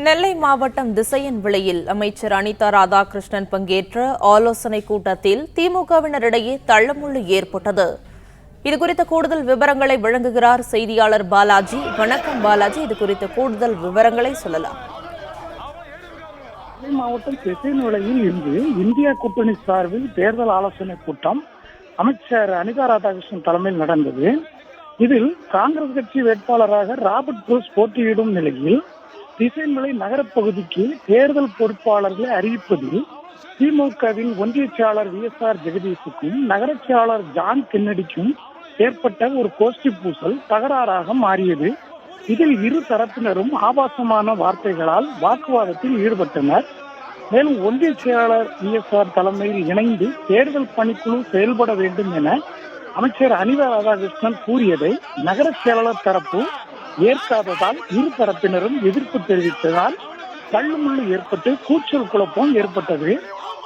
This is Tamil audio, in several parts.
நெல்லை மாவட்டம் திசையன்விளையில் அமைச்சர் அனிதா ராதாகிருஷ்ணன் பங்கேற்ற ஆலோசனைக் கூட்டத்தில் திமுகவினரிடையே தள்ளுமுள்ளு ஏற்பட்டது. இதுகுறித்த கூடுதல் விவரங்களை வழங்குகிறார் செய்தியாளர் பாலாஜி. வணக்கம் பாலாஜி, இது குறித்த கூடுதல் விவரங்களை சொல்லலாம். நெல்லை மாவட்டம் திசையன்விளையில் இன்று இந்தியா கூட்டணி சார்பில் தேர்தல் ஆலோசனை கூட்டம் அமைச்சர் அனிதா ராதாகிருஷ்ணன் தலைமையில் நடந்தது. இதில் காங்கிரஸ் கட்சி வேட்பாளராக ராபர்ட் புரூஸ் போட்டியிடும் நிலையில் திசையன்விளை நகரப்பகுதிக்கு தேர்தல் பொறுப்பாளர்களை அறிவிப்பதில் திமுகவின் ஒன்றிய செயலாளர் VSR ஜெகதீஷுக்கும் நகர செயலாளர் ஜான் கென்னடிக்கும் ஏற்பட்ட ஒரு கோஷ்டி பூசல் தகராறாக மாறியது. இதில் இரு தரப்பினரும் ஆபாசமான வார்த்தைகளால் வாக்குவாதத்தில் ஈடுபட்டனர். மேலும் ஒன்றிய செயலாளர் VSR தலைமையில் இணைந்து தேர்தல் பணிக்குழு செயல்பட வேண்டும் என அமைச்சர் அனிதா ராதாகிருஷ்ணன் கூறியதை நகர செயலாளர் தரப்பு ஏற்காததால் இரு தரப்பினரும் எதிர்ப்பு தெரிவித்ததால் தள்ளுமுள்ளு ஏற்பட்டு கூச்சல் குழப்பம் ஏற்பட்டது.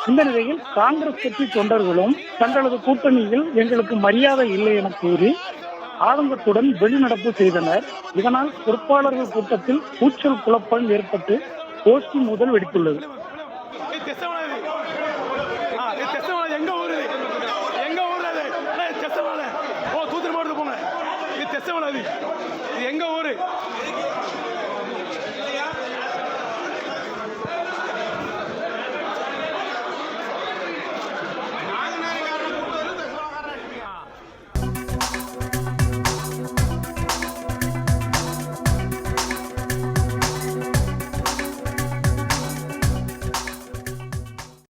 இந்த நிலையில் காங்கிரஸ் கட்சி தொண்டர்களும் தங்களது கூட்டணியில் எங்களுக்கு மரியாதை இல்லை என கூறி ஆதங்கத்துடன் வெளிநடப்பு செய்தனர். இதனால் பொறுப்பாளர்கள் கூட்டத்தில் கூச்சல் குழப்பம் ஏற்பட்டு கோஷ்டி மோதல் வெடித்துள்ளது. எங்க ஊரு